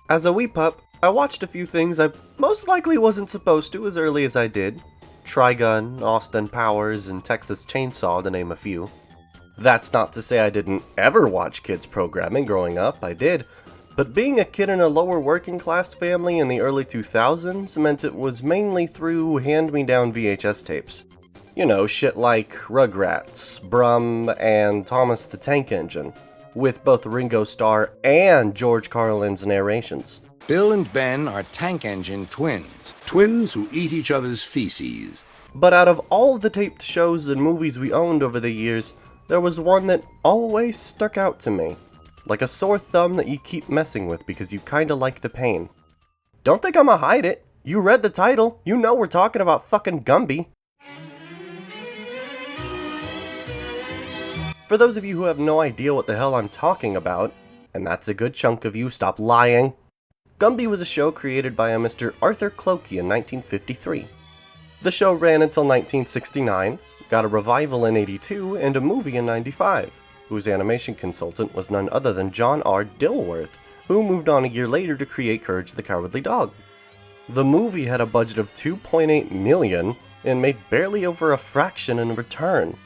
As a wee pup, I watched a few things I most likely wasn't supposed to as early as I did. Trigun, Austin Powers, and Texas Chainsaw to name a few. That's not to say I didn't ever watch kids programming growing up, I did. But being a kid in a lower working class family in the early 2000s meant it was mainly through hand-me-down VHS tapes. You know, shit like Rugrats, Brum, and Thomas the Tank Engine, with both Ringo Starr and George Carlin's narrations. Bill and Ben are tank engine twins. Twins who eat each other's feces. But out of all the taped shows and movies we owned over the years, there was one that always stuck out to me. Like a sore thumb that you keep messing with because you kinda like the pain. Don't think I'ma hide it. You read the title. You know we're talking about fucking Gumby. For those of you who have no idea what the hell I'm talking about, and that's a good chunk of you, stop lying. Gumby was a show created by a Mr. Arthur Clokey in 1953. The show ran until 1969, got a revival in 82, and a movie in 95, whose animation consultant was none other than John R. Dilworth, who moved on a year later to create Courage the Cowardly Dog. The movie had a budget of $2.8 million and made barely over a fraction in return.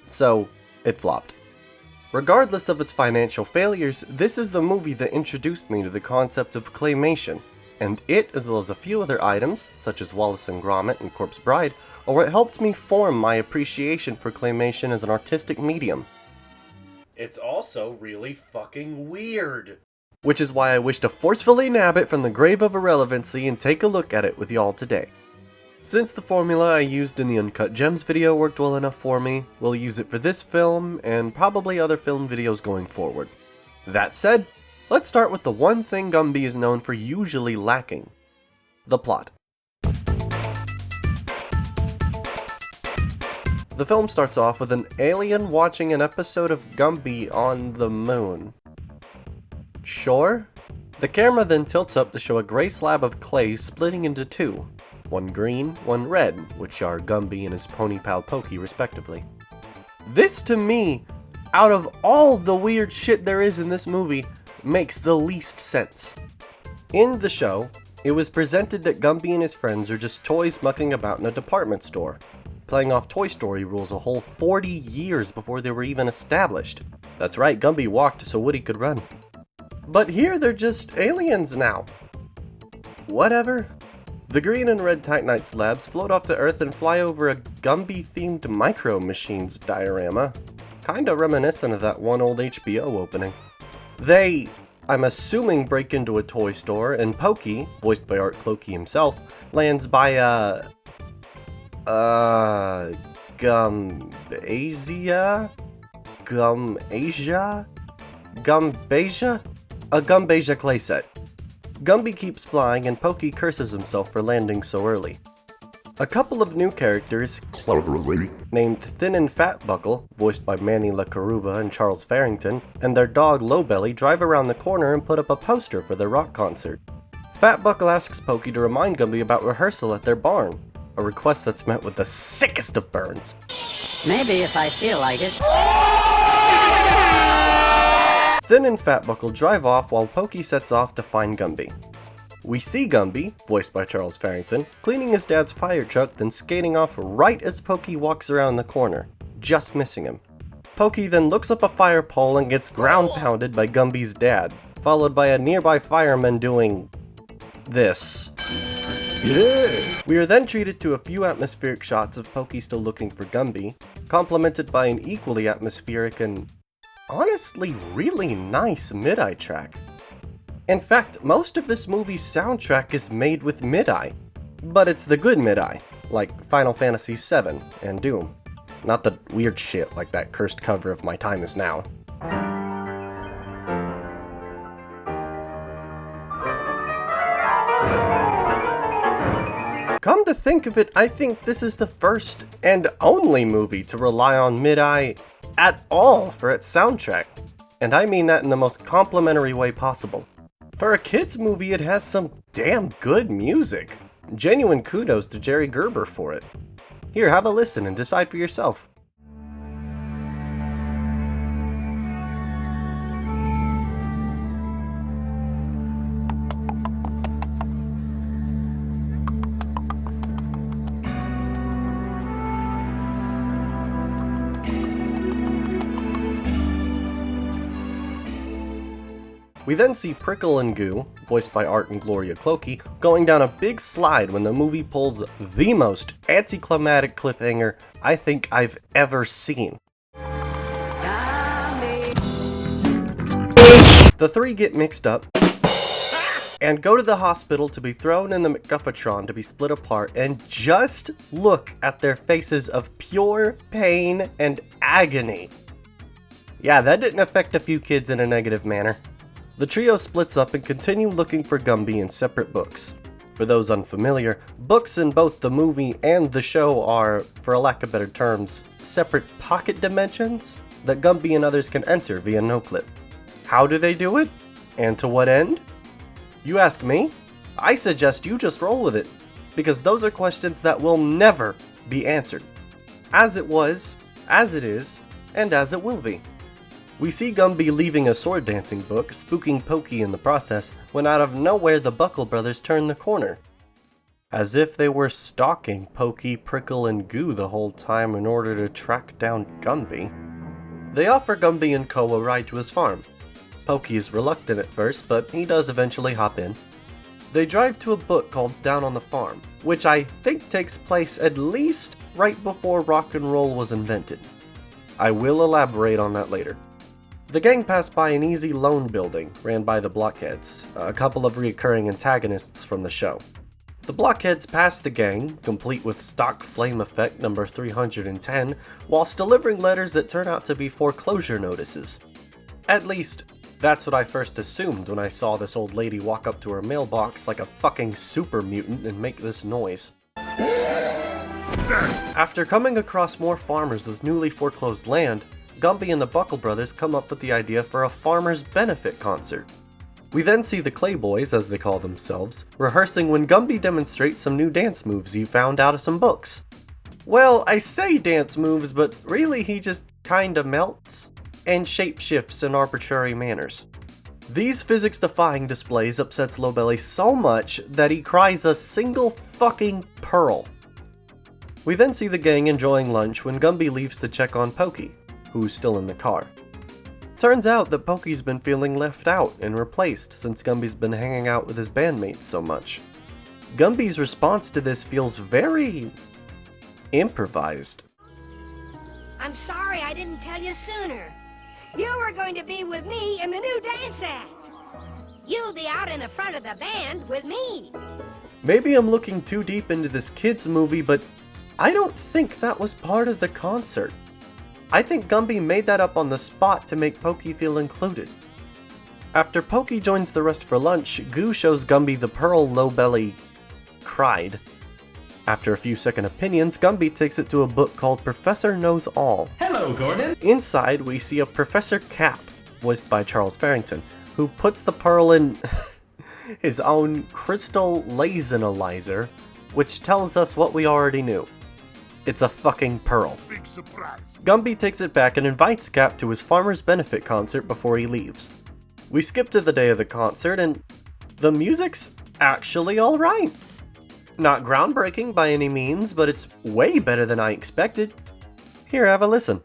So, it flopped. Regardless of its financial failures, this is the movie that introduced me to the concept of claymation, and it, as well as a few other items, such as Wallace and Gromit and Corpse Bride, are what helped me form my appreciation for claymation as an artistic medium. It's also really fucking weird. Which is why I wish to forcefully nab it from the grave of irrelevancy and take a look at it with y'all today. Since the formula I used in the Uncut Gems video worked well enough for me, we'll use it for this film, and probably other film videos going forward. That said, let's start with the one thing Gumby is known for usually lacking. The plot. The film starts off with an alien watching an episode of Gumby on the moon. Sure? The camera then tilts up to show a gray slab of clay splitting into two. One green, one red, which are Gumby and his pony pal Pokey respectively. This to me, out of all the weird shit there is in this movie, makes the least sense. In the show, it was presented that Gumby and his friends are just toys mucking about in a department store, playing off Toy Story rules a whole 40 years before they were even established. That's right, Gumby walked so Woody could run. But here they're just aliens now. Whatever. The green and red Titanite slabs float off to Earth and fly over a Gumby-themed Micro Machines diorama, kinda reminiscent of that one old HBO opening. They, I'm assuming, break into a toy store, and Pokey, voiced by Art Clokey himself, lands by Gumbasia? A Gumbasia clay set. Gumby keeps flying and Pokey curses himself for landing so early. A couple of new characters, named Thin and Fat Buckle, voiced by Manny LaCaruba and Charles Farrington, and their dog Lowbelly drive around the corner and put up a poster for their rock concert. Fat Buckle asks Pokey to remind Gumby about rehearsal at their barn, a request that's met with the sickest of burns. Maybe if I feel like it. Thin and Fat Buckle drive off while Pokey sets off to find Gumby. We see Gumby, voiced by Charles Farrington, cleaning his dad's fire truck, then skating off right as Pokey walks around the corner, just missing him. Pokey then looks up a fire pole and gets ground pounded by Gumby's dad, followed by a nearby fireman doing this. Yeah! We are then treated to a few atmospheric shots of Pokey still looking for Gumby, complemented by an equally atmospheric and honestly really nice mid-eye track. In fact, most of this movie's soundtrack is made with mid-eye, but it's the good mid-eye, like Final Fantasy VII and Doom, not the weird shit like that cursed cover of My Time Is Now. Come to think of it, I think this is the first and only movie to rely on mid-eye at all for its soundtrack, and I mean that in the most complimentary way possible. For a kids movie, it has some damn good music. Genuine kudos to Jerry Gerber for it. Here, have a listen and decide for yourself. We then see Prickle and Goo, voiced by Art and Gloria Clokey, going down a big slide when the movie pulls the most anticlimactic cliffhanger I think I've ever seen. The three get mixed up and go to the hospital to be thrown in the MacGuffatron to be split apart, and just look at their faces of pure pain and agony. Yeah, that didn't affect a few kids in a negative manner. The trio splits up and continue looking for Gumby in separate books. For those unfamiliar, books in both the movie and the show are, for a lack of better terms, separate pocket dimensions that Gumby and others can enter via noclip. How do they do it? And to what end? You ask me? I suggest you just roll with it, because those are questions that will never be answered. As it was, as it is, and as it will be. We see Gumby leaving a sword dancing book, spooking Pokey in the process, when out of nowhere the Buckle Brothers turn the corner. As if they were stalking Pokey, Prickle, and Goo the whole time in order to track down Gumby. They offer Gumby and Co a ride to his farm. Pokey is reluctant at first, but he does eventually hop in. They drive to a book called Down on the Farm, which I think takes place at least right before rock and roll was invented. I will elaborate on that later. The gang pass by an easy loan building ran by the Blockheads, a couple of recurring antagonists from the show. The Blockheads pass the gang, complete with stock flame effect number 310, whilst delivering letters that turn out to be foreclosure notices. At least, that's what I first assumed when I saw this old lady walk up to her mailbox like a fucking super mutant and make this noise. After coming across more farmers with newly foreclosed land, Gumby and the Buckle Brothers come up with the idea for a farmers' benefit concert. We then see the Clay Boys, as they call themselves, rehearsing when Gumby demonstrates some new dance moves he found out of some books. Well, I say dance moves, but really he just kinda melts and shapeshifts in arbitrary manners. These physics-defying displays upsets Lowbelly so much that he cries a single fucking pearl. We then see the gang enjoying lunch when Gumby leaves to check on Pokey, who's still in the car. Turns out that Pokey's been feeling left out and replaced since Gumby's been hanging out with his bandmates so much. Gumby's response to this feels very improvised. I'm sorry I didn't tell you sooner. You were going to be with me in the new dance act. You'll be out in the front of the band with me. Maybe I'm looking too deep into this kids movie, but I don't think that was part of the concert. I think Gumby made that up on the spot to make Pokey feel included. After Pokey joins the rest for lunch, Goo shows Gumby the pearl Lowbelly cried. After a few second opinions, Gumby takes it to a book called Professor Knows All. Hello, Gordon. Inside, we see a Professor Cap, voiced by Charles Farrington, who puts the pearl in his own crystal laser, which tells us what we already knew. It's a fucking pearl. Big surprise. Gumby takes it back and invites Cap to his farmer's benefit concert before he leaves. We skip to the day of the concert, and the music's actually alright. Not groundbreaking by any means, but it's way better than I expected. Here, have a listen.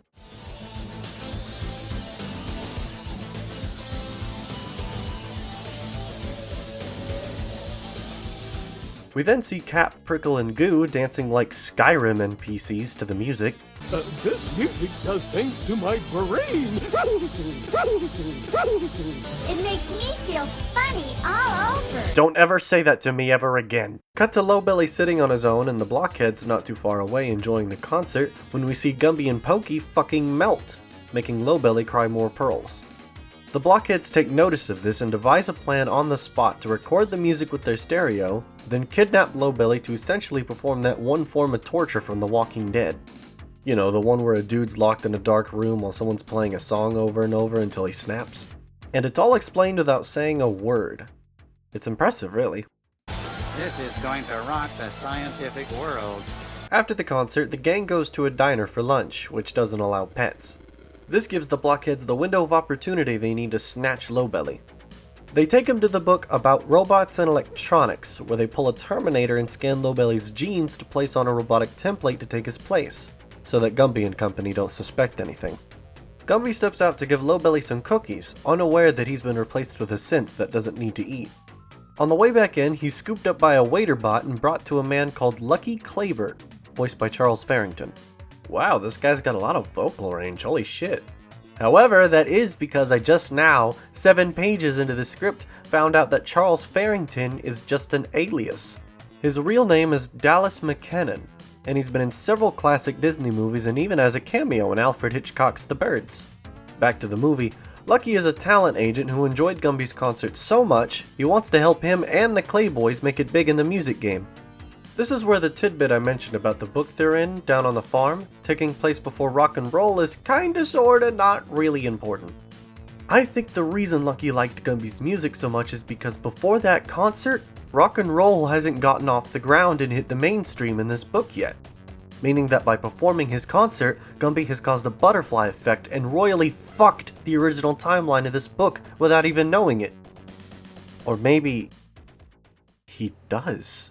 We then see Cap, Prickle, and Goo dancing like Skyrim NPCs to the music. This music does things to my brain. It makes me feel funny all over. Don't ever say that to me ever again. Cut to Lowbelly sitting on his own and the Blockheads not too far away enjoying the concert when we see Gumby and Pokey fucking melt, making Lowbelly cry more pearls. The Blockheads take notice of this and devise a plan on the spot to record the music with their stereo, then kidnap Lowbelly to essentially perform that one form of torture from The Walking Dead. You know, the one where a dude's locked in a dark room while someone's playing a song over and over until he snaps. And it's all explained without saying a word. It's impressive, really. This is going to rock the scientific world. After the concert, the gang goes to a diner for lunch, which doesn't allow pets. This gives the Blockheads the window of opportunity they need to snatch Lowbelly. They take him to the book about robots and electronics, where they pull a Terminator and scan Lowbelly's genes to place on a robotic template to take his place, so that Gumby and company don't suspect anything. Gumby steps out to give Lowbelly some cookies, unaware that he's been replaced with a synth that doesn't need to eat. On the way back in, he's scooped up by a waiter bot and brought to a man called Lucky Claybert, voiced by Charles Farrington. Wow, this guy's got a lot of vocal range, holy shit. However, that is because I just now, 7 pages into the script, found out that Charles Farrington is just an alias. His real name is Dallas McKennon, and he's been in several classic Disney movies and even has a cameo in Alfred Hitchcock's The Birds. Back to the movie, Lucky is a talent agent who enjoyed Gumby's concert so much, he wants to help him and the Clay Boys make it big in the music game. This is where the tidbit I mentioned about the book they're in, down on the farm, taking place before rock and roll is kinda sorta not really important. I think the reason Lucky liked Gumby's music so much is because before that concert, rock and roll hasn't gotten off the ground and hit the mainstream in this book yet. Meaning that by performing his concert, Gumby has caused a butterfly effect and royally fucked the original timeline of this book without even knowing it. Or maybe he does.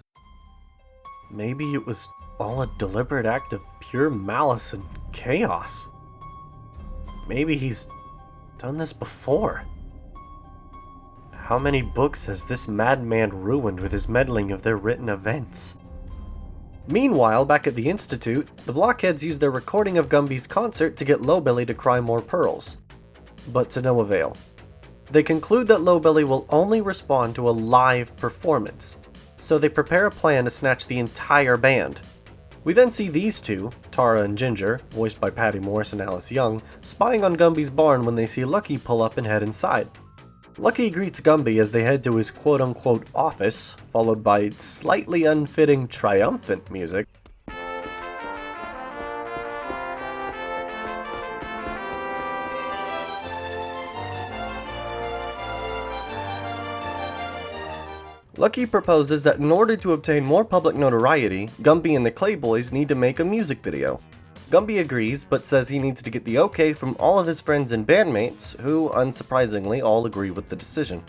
Maybe it was all a deliberate act of pure malice and chaos. Maybe he's done this before. How many books has this madman ruined with his meddling of their written events? Meanwhile, back at the Institute, the Blockheads use their recording of Gumby's concert to get Lowbelly to cry more pearls. But to no avail. They conclude that Lowbelly will only respond to a live performance, so they prepare a plan to snatch the entire band. We then see these two, Tara and Ginger, voiced by Patty Morris and Alice Young, spying on Gumby's barn when they see Lucky pull up and head inside. Lucky greets Gumby as they head to his quote-unquote office, followed by slightly unfitting triumphant music. Lucky proposes that in order to obtain more public notoriety, Gumby and the Clay Boys need to make a music video. Gumby agrees, but says he needs to get the okay from all of his friends and bandmates, who, unsurprisingly, all agree with the decision.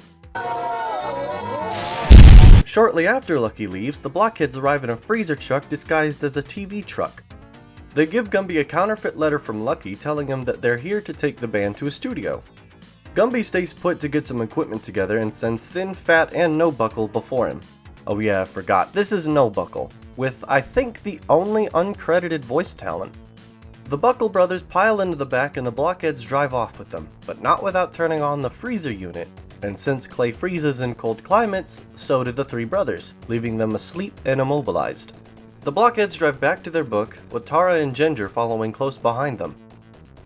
Shortly after Lucky leaves, the Blockheads arrive in a freezer truck disguised as a TV truck. They give Gumby a counterfeit letter from Lucky telling him that they're here to take the band to a studio. Gumby stays put to get some equipment together and sends Thin, Fat, and No Buckle before him. Oh yeah, I forgot, this is No Buckle, with I think the only uncredited voice talent. The Buckle brothers pile into the back and the Blockheads drive off with them, but not without turning on the freezer unit, and since Clay freezes in cold climates, so did the 3 brothers, leaving them asleep and immobilized. The Blockheads drive back to their book, with Tara and Ginger following close behind them.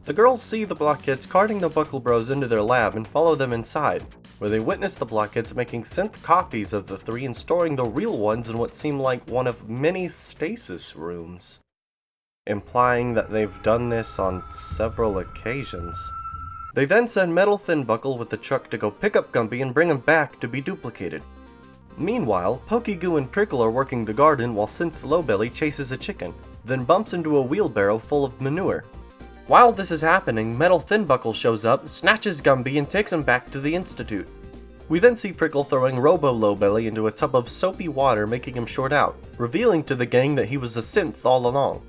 The girls see the Blockheads carting the Buckle Bros into their lab and follow them inside, where they witness the Blockheads making synth copies of the 3 and storing the real ones in what seem like one of many stasis rooms, implying that they've done this on several occasions. They then send Metal Thin Buckle with the truck to go pick up Gumby and bring him back to be duplicated. Meanwhile, Pokey Goo and Prickle are working the garden while Synth Lowbelly chases a chicken, then bumps into a wheelbarrow full of manure. While this is happening, Metal Thin Buckle shows up, snatches Gumby, and takes him back to the Institute. We then see Prickle throwing Robo Lowbelly into a tub of soapy water, making him short out, revealing to the gang that he was a synth all along.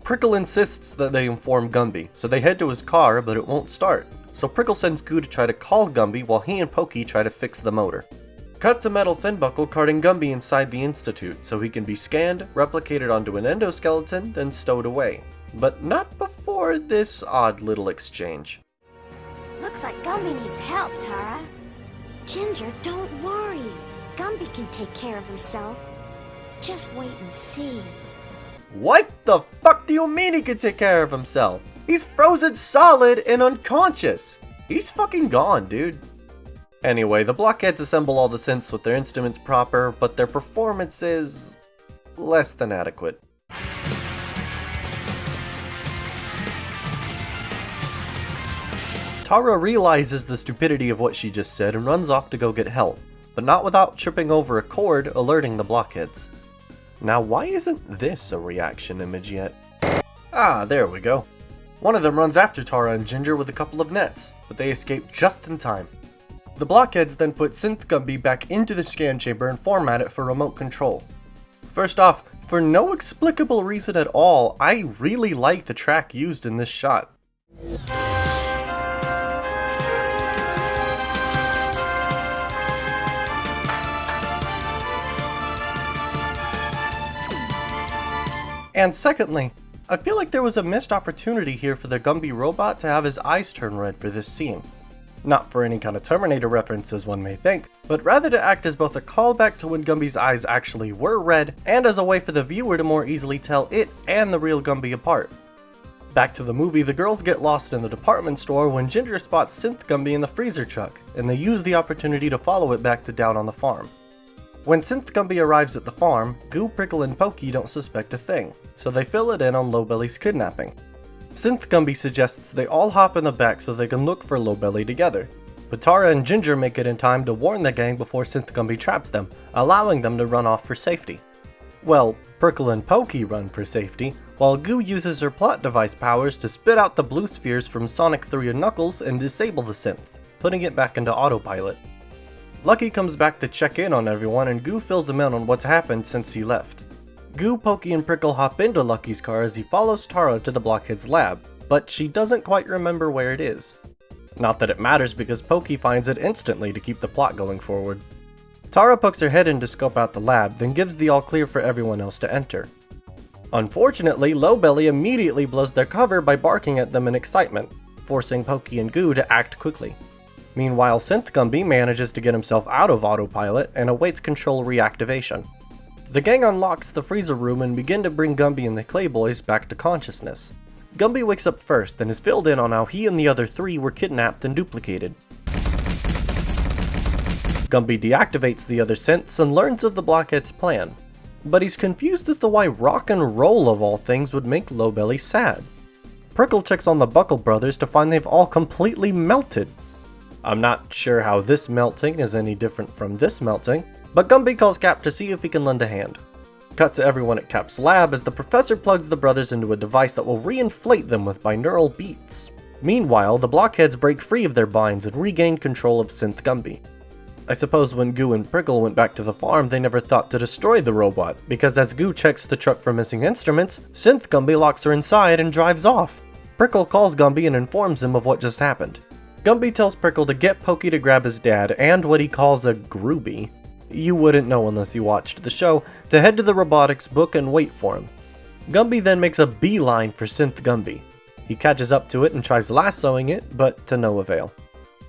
Prickle insists that they inform Gumby, so they head to his car, but it won't start. So Prickle sends Goo to try to call Gumby while he and Pokey try to fix the motor. Cut to Metal Thin Buckle carting Gumby inside the Institute so he can be scanned, replicated onto an endoskeleton, then stowed away. But not before this odd little exchange. Looks like Gumby needs help, Tara. Ginger, don't worry. Gumby can take care of himself. Just wait and see. What the fuck do you mean he can take care of himself? He's frozen solid and unconscious. He's fucking gone, dude. Anyway, the Blockheads assemble all the synths with their instruments proper, but their performance is less than adequate. Tara realizes the stupidity of what she just said and runs off to go get help, but not without tripping over a cord, alerting the Blockheads. Now, why isn't this a reaction image yet? Ah, there we go. One of them runs after Tara and Ginger with a couple of nets, but they escape just in time. The Blockheads then put Synth Gumby back into the scan chamber and format it for remote control. First off, for no explicable reason at all, I really like the track used in this shot. And secondly, I feel like there was a missed opportunity here for the Gumby robot to have his eyes turn red for this scene. Not for any kind of Terminator reference as one may think, but rather to act as both a callback to when Gumby's eyes actually were red, and as a way for the viewer to more easily tell it and the real Gumby apart. Back to the movie, the girls get lost in the department store when Ginger spots Synth Gumby in the freezer truck, and they use the opportunity to follow it back to down on the farm. When Synth Gumby arrives at the farm, Goo, Prickle, and Pokey don't suspect a thing, so they fill it in on Lowbelly's kidnapping. Synth Gumby suggests they all hop in the back so they can look for Lowbelly together, but Tara and Ginger make it in time to warn the gang before Synth Gumby traps them, allowing them to run off for safety. Well, Prickle and Pokey run for safety, while Goo uses her plot device powers to spit out the blue spheres from Sonic 3 and Knuckles and disable the synth, putting it back into autopilot. Lucky comes back to check in on everyone and Goo fills him in on what's happened since he left. Goo, Pokey, and Prickle hop into Lucky's car as he follows Tara to the Blockheads lab, but she doesn't quite remember where it is. Not that it matters because Pokey finds it instantly to keep the plot going forward. Tara pokes her head in to scope out the lab, then gives the all clear for everyone else to enter. Unfortunately, Lowbelly immediately blows their cover by barking at them in excitement, forcing Pokey and Goo to act quickly. Meanwhile, Synth Gumby manages to get himself out of autopilot and awaits control reactivation. The gang unlocks the freezer room and begin to bring Gumby and the Clayboys back to consciousness. Gumby wakes up first and is filled in on how he and the other three were kidnapped and duplicated. Gumby deactivates the other synths and learns of the Blockheads' plan, but he's confused as to why rock and roll of all things would make Lowbelly sad. Prickle checks on the Buckle brothers to find they've all completely melted. I'm not sure how this melting is any different from this melting, but Gumby calls Cap to see if he can lend a hand. Cut to everyone at Cap's lab as the professor plugs the brothers into a device that will reinflate them with binaural beats. Meanwhile, the Blockheads break free of their binds and regain control of Synth Gumby. I suppose when Goo and Prickle went back to the farm, they never thought to destroy the robot, because as Goo checks the truck for missing instruments, Synth Gumby locks her inside and drives off. Prickle calls Gumby and informs him of what just happened. Gumby tells Prickle to get Pokey to grab his dad and what he calls a groovy. You wouldn't know unless you watched the show, to head to the robotics book and wait for him. Gumby then makes a beeline for Synth Gumby. He catches up to it and tries lassoing it, but to no avail.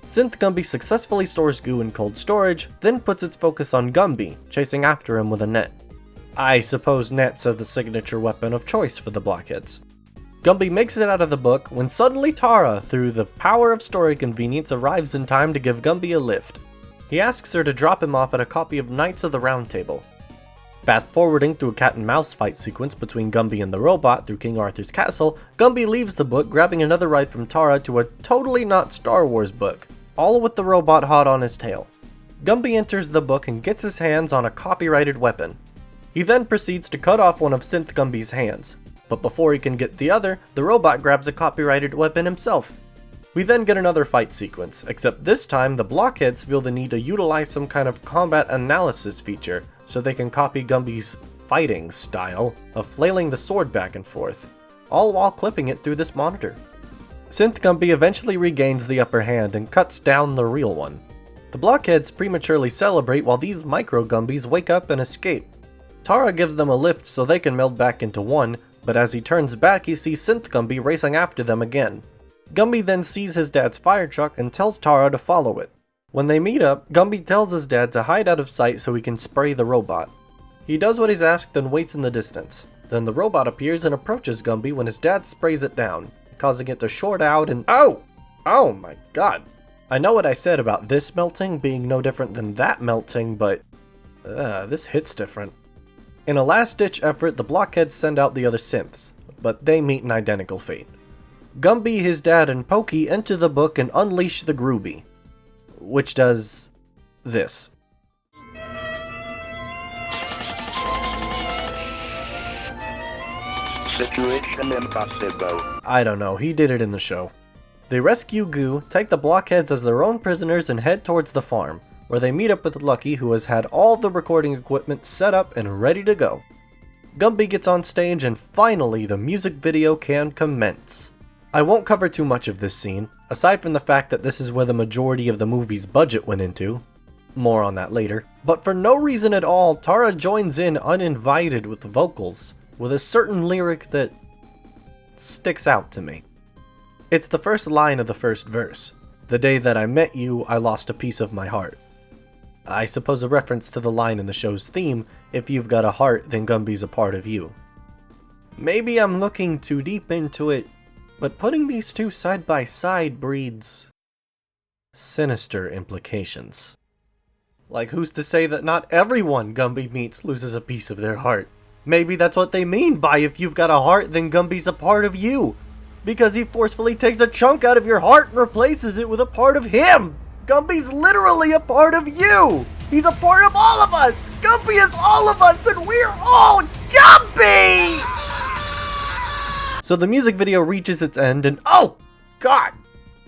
Synth Gumby successfully stores Goo in cold storage, then puts its focus on Gumby, chasing after him with a net. I suppose nets are the signature weapon of choice for the Blockheads. Gumby makes it out of the book when suddenly Tara, through the power of story convenience, arrives in time to give Gumby a lift. He asks her to drop him off at a copy of Knights of the Round Table. Fast forwarding through a cat and mouse fight sequence between Gumby and the robot through King Arthur's castle, Gumby leaves the book, grabbing another ride from Tara to a totally not Star Wars book, all with the robot hot on his tail. Gumby enters the book and gets his hands on a copyrighted weapon. He then proceeds to cut off one of Synth Gumby's hands, but before he can get the other, the robot grabs a copyrighted weapon himself. We then get another fight sequence, except this time the Blockheads feel the need to utilize some kind of combat analysis feature so they can copy Gumby's fighting style of flailing the sword back and forth, all while clipping it through this monitor. Synth Gumby eventually regains the upper hand and cuts down the real one. The Blockheads prematurely celebrate while these micro Gumbies wake up and escape. Tara gives them a lift so they can meld back into one, but as he turns back he sees Synth Gumby racing after them again. Gumby then sees his dad's fire truck and tells Tara to follow it. When they meet up, Gumby tells his dad to hide out of sight so he can spray the robot. He does what he's asked and waits in the distance. Then the robot appears and approaches Gumby when his dad sprays it down, causing it to short out and OH! Oh my god! I know what I said about this melting being no different than that melting, but this hits different. In a last-ditch effort, the Blockheads send out the other synths, but they meet an identical fate. Gumby, his dad, and Pokey enter the book and unleash the Groovy, which does this. Situation impossible. I don't know, he did it in the show. They rescue Goo, take the Blockheads as their own prisoners, and head towards the farm, where they meet up with Lucky, who has had all the recording equipment set up and ready to go. Gumby gets on stage and finally the music video can commence. I won't cover too much of this scene, aside from the fact that this is where the majority of the movie's budget went into. More on that later. But for no reason at all, Tara joins in uninvited with vocals, with a certain lyric that sticks out to me. It's the first line of the first verse. "The day that I met you, I lost a piece of my heart." I suppose a reference to the line in the show's theme, "If you've got a heart, then Gumby's a part of you." Maybe I'm looking too deep into it, but putting these two side by side breeds sinister implications. Like, who's to say that not everyone Gumby meets loses a piece of their heart? Maybe that's what they mean by "if you've got a heart, then Gumby's a part of you." Because he forcefully takes a chunk out of your heart and replaces it with a part of him! Gumby's literally a part of you! He's a part of all of us! Gumby is all of us, and we're all Gumby! So the music video reaches its end and oh! God!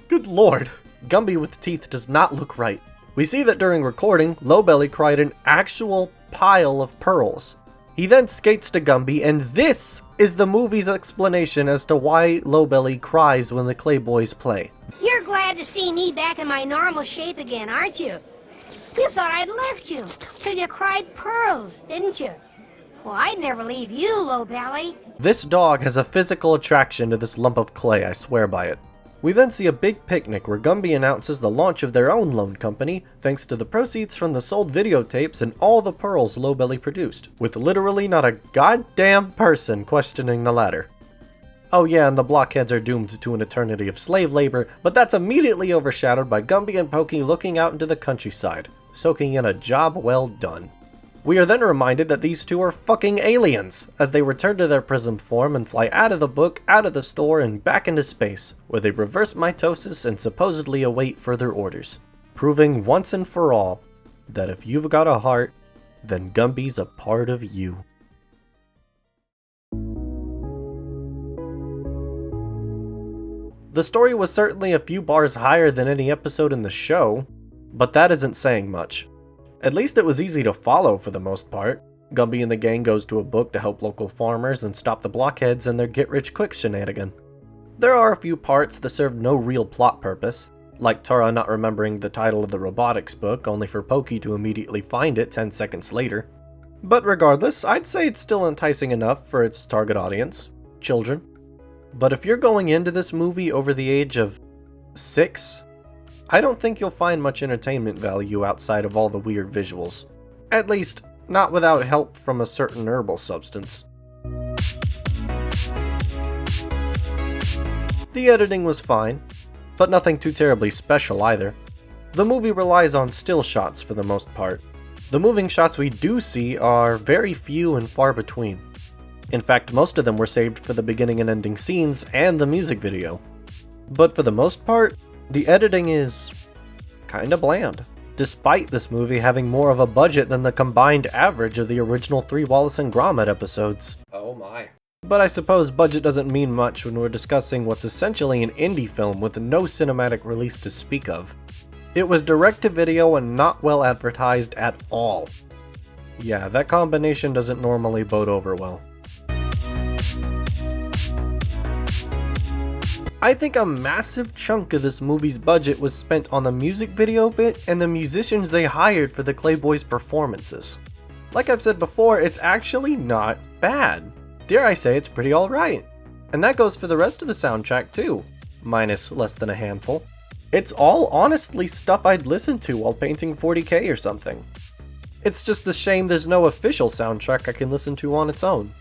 Good lord! Gumby with teeth does not look right. We see that during recording, Lowbelly cried an actual pile of pearls. He then skates to Gumby, and this is the movie's explanation as to why Lowbelly cries when the Clay Boys play. You're glad to see me back in my normal shape again, aren't you? You thought I'd left you, till you cried pearls, didn't you? Well, I'd never leave you, Lowbelly. This dog has a physical attraction to this lump of clay, I swear by it. We then see a big picnic where Gumby announces the launch of their own loan company, thanks to the proceeds from the sold videotapes and all the pearls Lowbelly produced, with literally not a goddamn person questioning the latter. Oh yeah, and the Blockheads are doomed to an eternity of slave labor, but that's immediately overshadowed by Gumby and Pokey looking out into the countryside, soaking in a job well done. We are then reminded that these two are fucking aliens, as they return to their prism form and fly out of the book, out of the store, and back into space, where they reverse mitosis and supposedly await further orders, proving once and for all that if you've got a heart, then Gumby's a part of you. The story was certainly a few bars higher than any episode in the show, but that isn't saying much. At least it was easy to follow for the most part. Gumby and the gang goes to a book to help local farmers and stop the Blockheads and their get-rich-quick shenanigan. There are a few parts that serve no real plot purpose, like Tara not remembering the title of the robotics book only for Pokey to immediately find it 10 seconds later. But regardless, I'd say it's still enticing enough for its target audience, children. But if you're going into this movie over the age of 6, I don't think you'll find much entertainment value outside of all the weird visuals. At least, not without help from a certain herbal substance. The editing was fine, but nothing too terribly special either. The movie relies on still shots for the most part. The moving shots we do see are very few and far between. In fact, most of them were saved for the beginning and ending scenes and the music video. But for the most part, the editing is kinda bland, despite this movie having more of a budget than the combined average of the original 3 Wallace and Gromit episodes. Oh my. But I suppose budget doesn't mean much when we're discussing what's essentially an indie film with no cinematic release to speak of. It was direct to video and not well advertised at all. Yeah, that combination doesn't normally bode over well. I think a massive chunk of this movie's budget was spent on the music video bit and the musicians they hired for the Clay Boys' performances. Like I've said before, it's actually not bad. Dare I say it's pretty alright. And that goes for the rest of the soundtrack too, minus less than a handful. It's all honestly stuff I'd listen to while painting 40K or something. It's just a shame there's no official soundtrack I can listen to on its own.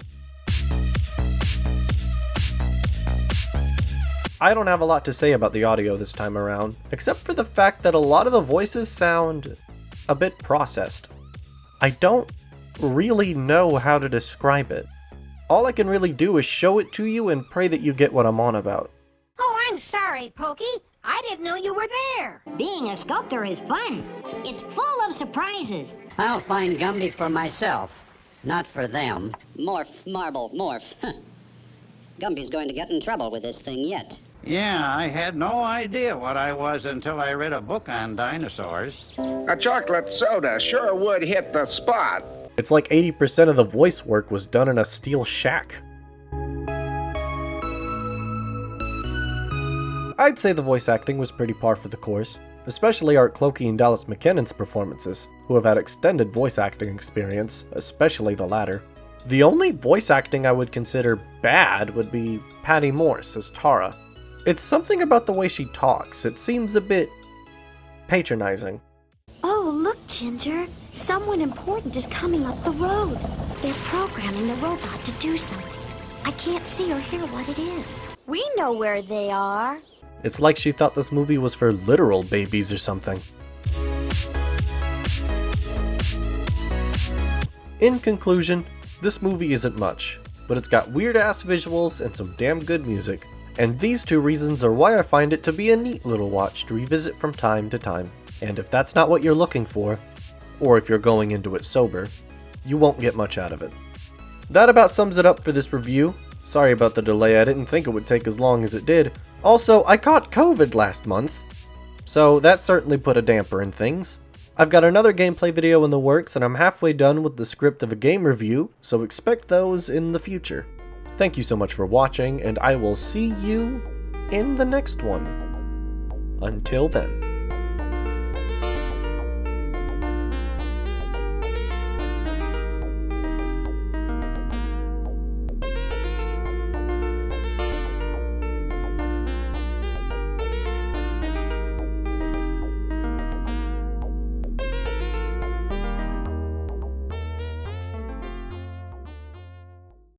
I don't have a lot to say about the audio this time around, except for the fact that a lot of the voices sound a bit processed. I don't really know how to describe it. All I can really do is show it to you and pray that you get what I'm on about. Oh, I'm sorry, Pokey. I didn't know you were there. Being a sculptor is fun. It's full of surprises. I'll find Gumby for myself, not for them. Morph, marble, morph. Gumby's going to get in trouble with this thing yet. Yeah, I had no idea what I was until I read a book on dinosaurs. A chocolate soda sure would hit the spot. It's like 80% of the voice work was done in a steel shack. I'd say the voice acting was pretty par for the course, especially Art Clokey and Dallas McKinnon's performances, who have had extended voice acting experience, especially the latter. The only voice acting I would consider bad would be Patty Morse as Tara. It's something about the way she talks. It seems a bit patronizing. Oh, look, Ginger. Someone important is coming up the road. They're programming the robot to do something. I can't see or hear what it is. We know where they are. It's like she thought this movie was for literal babies or something. In conclusion, this movie isn't much, but it's got weird-ass visuals and some damn good music. And these two reasons are why I find it to be a neat little watch to revisit from time to time. And if that's not what you're looking for, or if you're going into it sober, you won't get much out of it. That about sums it up for this review. Sorry about the delay, I didn't think it would take as long as it did. Also, I caught COVID last month, so that certainly put a damper in things. I've got another gameplay video in the works, and I'm halfway done with the script of a game review, so expect those in the future. Thank you so much for watching, and I will see you in the next one. Until then.